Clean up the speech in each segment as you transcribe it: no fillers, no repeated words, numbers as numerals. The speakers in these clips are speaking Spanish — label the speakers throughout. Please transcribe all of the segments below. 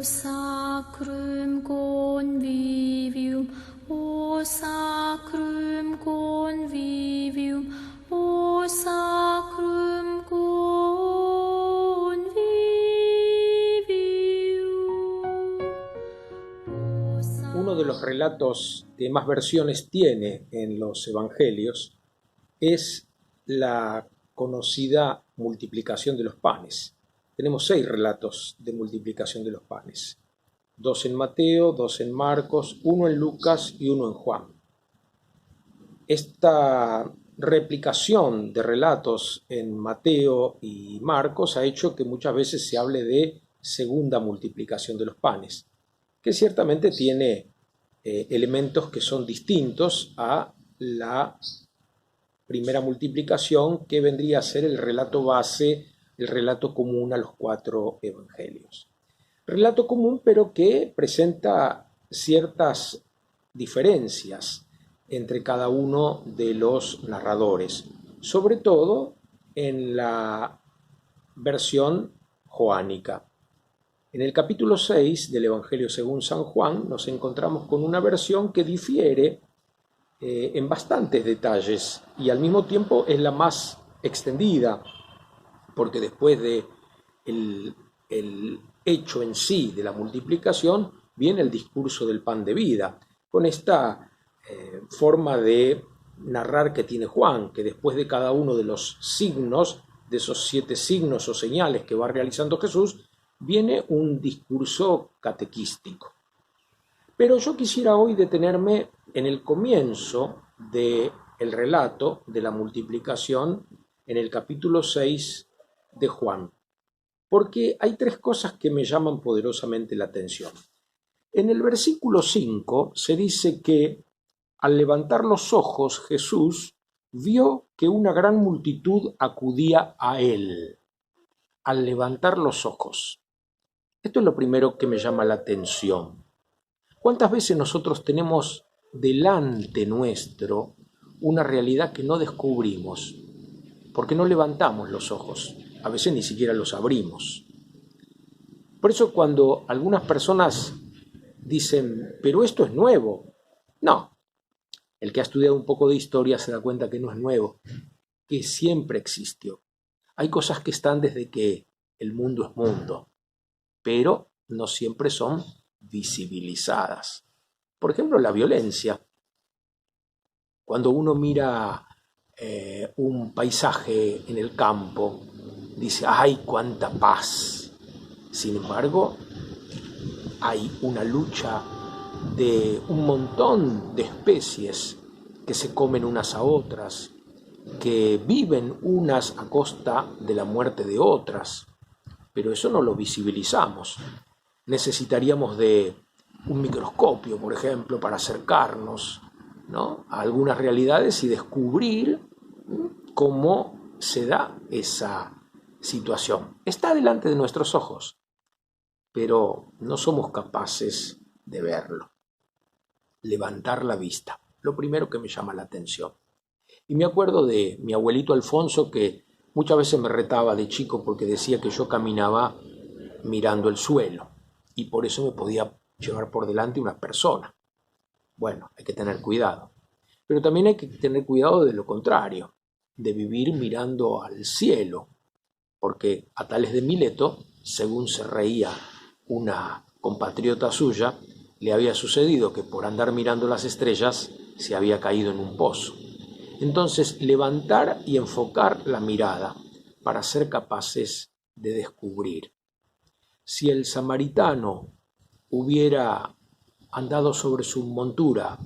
Speaker 1: sacrum convivium, o sacrum convivium, o sacrum convivium.
Speaker 2: Uno de los relatos que más versiones tiene en los evangelios es la conocida multiplicación de los panes. Tenemos 6 relatos de multiplicación de los panes. 2 en Mateo, 2 en Marcos, 1 en Lucas y 1 en Juan. Esta replicación de relatos en Mateo y Marcos ha hecho que muchas veces se hable de segunda multiplicación de los panes, que ciertamente tiene elementos que son distintos a la primera multiplicación, que vendría a ser el relato base, el relato común a los 4 evangelios. Relato común, pero que presenta ciertas diferencias entre cada uno de los narradores, sobre todo en la versión joánica. En el capítulo 6 del Evangelio según San Juan nos encontramos con una versión que difiere en bastantes detalles y al mismo tiempo es la más extendida, porque después de el hecho en sí de la multiplicación viene el discurso del pan de vida, con esta forma de narrar que tiene Juan, que después de cada uno de los signos, de esos 7 signos o señales que va realizando Jesús, viene un discurso catequístico. Pero yo quisiera hoy detenerme en el comienzo del relato de la multiplicación en el capítulo 6 de Juan, porque hay 3 cosas que me llaman poderosamente la atención. En el versículo 5 se dice que al levantar los ojos Jesús vio que una gran multitud acudía a él. Al levantar los ojos. Esto es lo primero que me llama la atención. ¿Cuántas veces nosotros tenemos delante nuestro una realidad que no descubrimos? Porque no levantamos los ojos, a veces ni siquiera los abrimos. Por eso cuando algunas personas dicen, pero esto es nuevo, no. El que ha estudiado un poco de historia se da cuenta que no es nuevo, que siempre existió. Hay cosas que están desde que el mundo es mundo, pero no siempre son visibilizadas. Por ejemplo, la violencia. Cuando uno mira un paisaje en el campo, dice, ¡ay, cuánta paz! Sin embargo, hay una lucha de un montón de especies que se comen unas a otras, que viven unas a costa de la muerte de otras, pero eso no lo visibilizamos. Necesitaríamos de un microscopio, por ejemplo, para acercarnos, ¿no?, a algunas realidades y descubrir cómo se da esa situación. Está delante de nuestros ojos, pero no somos capaces de verlo. Levantar la vista, lo primero que me llama la atención. Y me acuerdo de mi abuelito Alfonso, que muchas veces me retaba de chico porque decía que yo caminaba mirando el suelo y por eso me podía llevar por delante una persona. Bueno, hay que tener cuidado. Pero también hay que tener cuidado de lo contrario, de vivir mirando al cielo, porque a Tales de Mileto, según se reía una compatriota suya, le había sucedido que por andar mirando las estrellas se había caído en un pozo. Entonces, levantar y enfocar la mirada para ser capaces de descubrir. Si el samaritano hubiera andado sobre su montura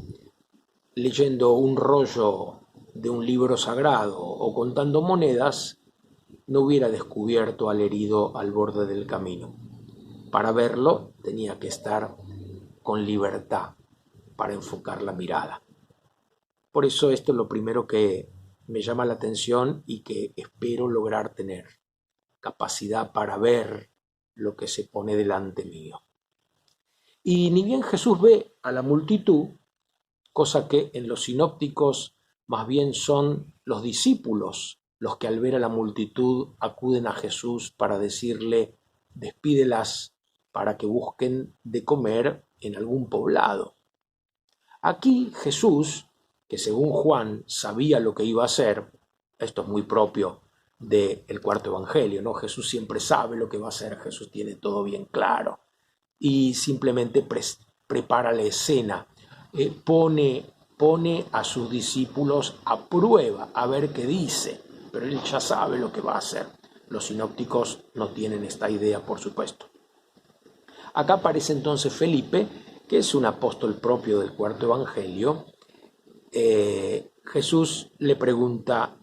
Speaker 2: leyendo un rollo de un libro sagrado o contando monedas, no hubiera descubierto al herido al borde del camino. Para verlo tenía que estar con libertad para enfocar la mirada. Por eso esto es lo primero que me llama la atención y que espero lograr tener, capacidad para ver lo que se pone delante mío. Y ni bien Jesús ve a la multitud, cosa que en los sinópticos más bien son los discípulos los que al ver a la multitud acuden a Jesús para decirle, despídelas para que busquen de comer en algún poblado. Aquí Jesús, que según Juan sabía lo que iba a hacer, esto es muy propio del cuarto evangelio, ¿no? Jesús siempre sabe lo que va a hacer, Jesús tiene todo bien claro y simplemente prepara la escena, pone a sus discípulos a prueba, a ver qué dice, pero él ya sabe lo que va a hacer. Los sinópticos no tienen esta idea, por supuesto. Acá aparece entonces Felipe, que es un apóstol propio del cuarto evangelio. Jesús le pregunta: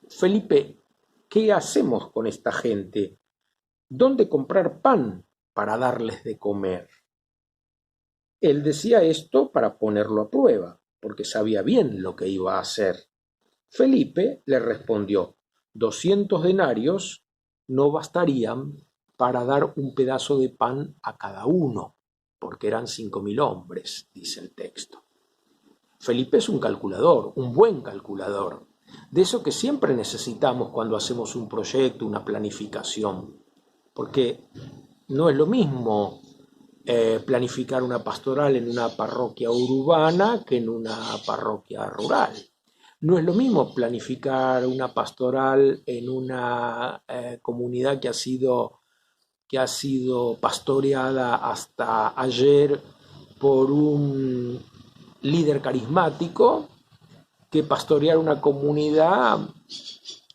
Speaker 2: Felipe, ¿qué hacemos con esta gente? ¿Dónde comprar pan para darles de comer? Él decía esto para ponerlo a prueba, porque sabía bien lo que iba a hacer. Felipe le respondió: 200 denarios no bastarían para dar un pedazo de pan a cada uno, porque eran 5.000 hombres, dice el texto. Felipe es un calculador, un buen calculador, de eso que siempre necesitamos cuando hacemos un proyecto, una planificación, porque no es lo mismo planificar una pastoral en una parroquia urbana que en una parroquia rural. No es lo mismo planificar una pastoral en una comunidad que ha sido pastoreada hasta ayer por un líder carismático que pastorear una comunidad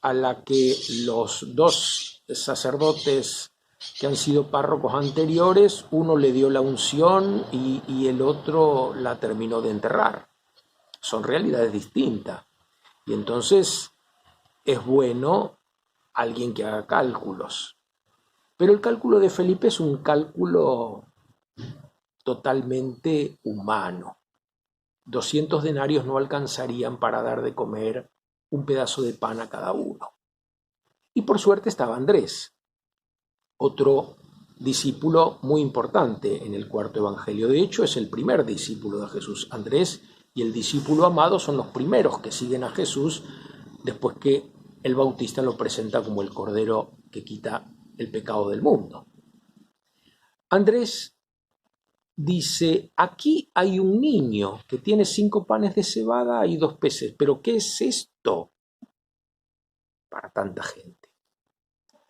Speaker 2: a la que los dos sacerdotes que han sido párrocos anteriores, uno le dio la unción y el otro la terminó de enterrar. Son realidades distintas. Y entonces es bueno alguien que haga cálculos. Pero el cálculo de Felipe es un cálculo totalmente humano. 200 denarios no alcanzarían para dar de comer un pedazo de pan a cada uno. Y por suerte estaba Andrés, otro discípulo muy importante en el cuarto evangelio. De hecho, es el primer discípulo de Jesús. Andrés y el discípulo amado son los primeros que siguen a Jesús después que el Bautista lo presenta como el Cordero que quita el pecado del mundo. Andrés dice: aquí hay un niño que tiene 5 panes de cebada y 2 peces. ¿Pero qué es esto para tanta gente?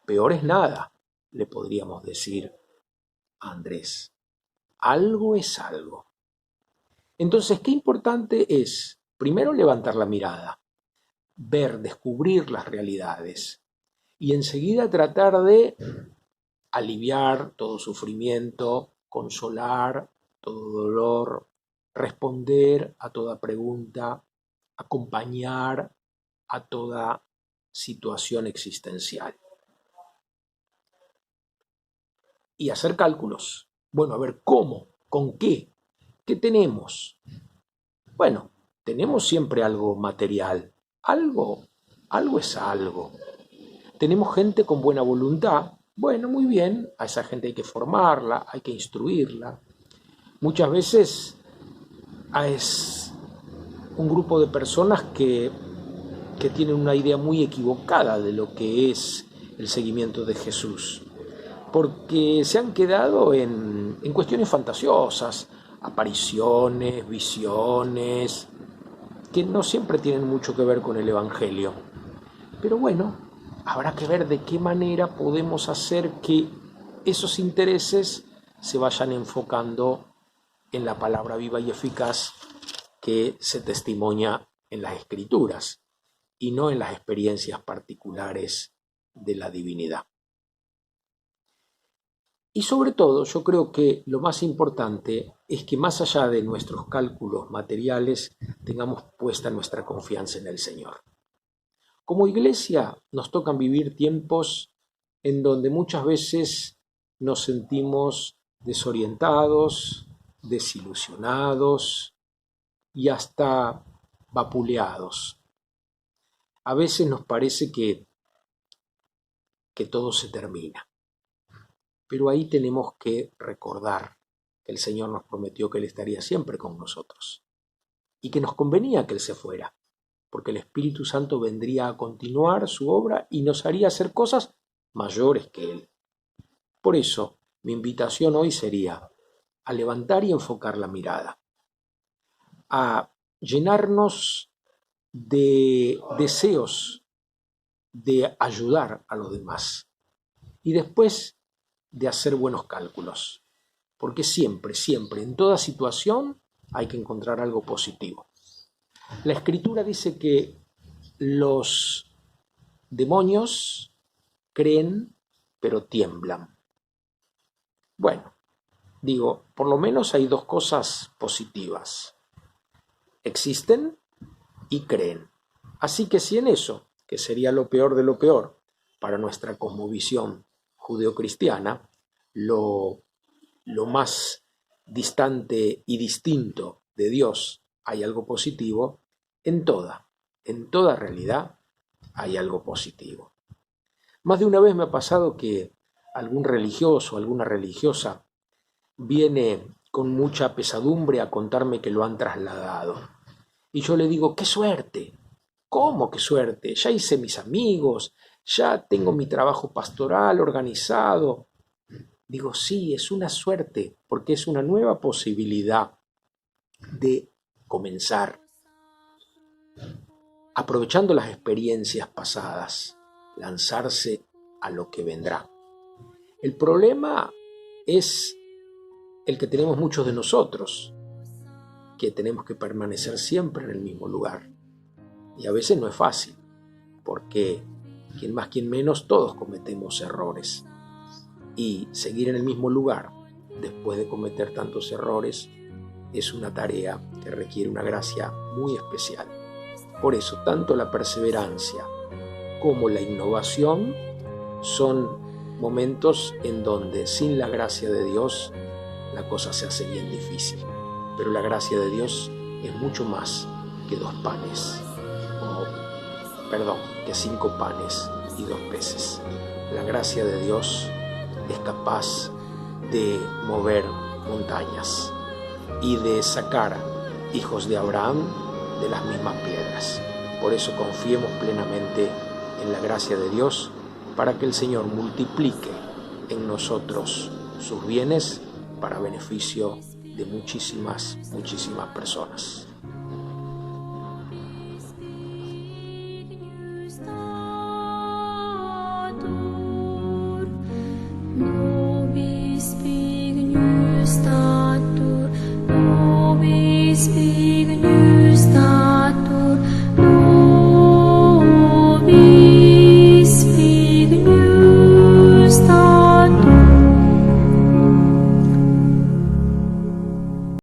Speaker 2: Peor es nada, le podríamos decir a Andrés. Algo es algo. Entonces, qué importante es, primero, levantar la mirada, ver, descubrir las realidades y enseguida tratar de aliviar todo sufrimiento, consolar todo dolor, responder a toda pregunta, acompañar a toda situación existencial. Y hacer cálculos. Bueno, a ver, ¿cómo? ¿Con qué? ¿Qué tenemos? Bueno, tenemos siempre algo material. Algo es algo. Tenemos gente con buena voluntad. Bueno, muy bien, a esa gente hay que formarla, hay que instruirla. Muchas veces es un grupo de personas que tienen una idea muy equivocada de lo que es el seguimiento de Jesús, porque se han quedado en cuestiones fantasiosas, apariciones, visiones, que no siempre tienen mucho que ver con el Evangelio. Pero bueno, habrá que ver de qué manera podemos hacer que esos intereses se vayan enfocando en la palabra viva y eficaz que se testimonia en las Escrituras y no en las experiencias particulares de la divinidad. Y sobre todo, yo creo que lo más importante es que más allá de nuestros cálculos materiales, tengamos puesta nuestra confianza en el Señor. Como iglesia nos tocan vivir tiempos en donde muchas veces nos sentimos desorientados, desilusionados y hasta vapuleados. A veces nos parece que todo se termina. Pero ahí tenemos que recordar que el Señor nos prometió que Él estaría siempre con nosotros y que nos convenía que Él se fuera, porque el Espíritu Santo vendría a continuar su obra y nos haría hacer cosas mayores que Él. Por eso mi invitación hoy sería a levantar y enfocar la mirada, a llenarnos de deseos de ayudar a los demás y después de hacer buenos cálculos, porque siempre, siempre, en toda situación hay que encontrar algo positivo. La Escritura dice que los demonios creen pero tiemblan. Bueno, digo, por lo menos hay dos cosas positivas. Existen y creen. Así que si en eso, que sería lo peor de lo peor para nuestra cosmovisión judeocristiana, lo más distante y distinto de Dios hay algo positivo, en toda realidad hay algo positivo. Más de una vez me ha pasado que algún religioso, alguna religiosa viene con mucha pesadumbre a contarme que lo han trasladado. Y yo le digo, ¡qué suerte! ¿Cómo qué suerte? Ya hice mis amigos, ya tengo mi trabajo pastoral organizado. Digo, sí, es una suerte, porque es una nueva posibilidad de comenzar, aprovechando las experiencias pasadas, lanzarse a lo que vendrá. El problema es el que tenemos muchos de nosotros, que tenemos que permanecer siempre en el mismo lugar. Y a veces no es fácil, porque quien más, quien menos, todos cometemos errores. Y seguir en el mismo lugar, después de cometer tantos errores, es una tarea que requiere una gracia muy especial. Por eso, tanto la perseverancia como la innovación son momentos en donde sin la gracia de Dios la cosa se hace bien difícil. Pero la gracia de Dios es mucho más que 2 panes, que 5 panes y 2 peces. La gracia de Dios es capaz de mover montañas y de sacar hijos de Abraham de las mismas piedras. Por eso confiemos plenamente en la gracia de Dios para que el Señor multiplique en nosotros sus bienes para beneficio de muchísimas, muchísimas personas.
Speaker 1: Nobis Spignius